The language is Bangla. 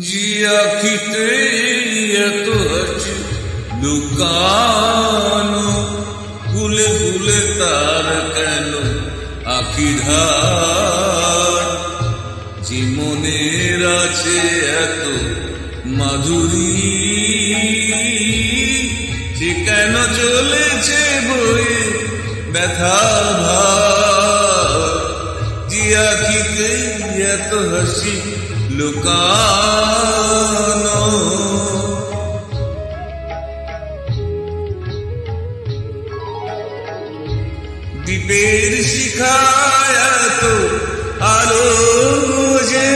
জিয়াখিতে এত আছে লুকানো, ভুলে ভুলে তার কেন আখি ধার। জীবনের আছে এত মাধুরী, সে কেন চলেছে বয়ে ব্যথা ভার। জিয়াখিতে এত হাসি লুকানো। দ্বীপের শিখায় এত আলো যে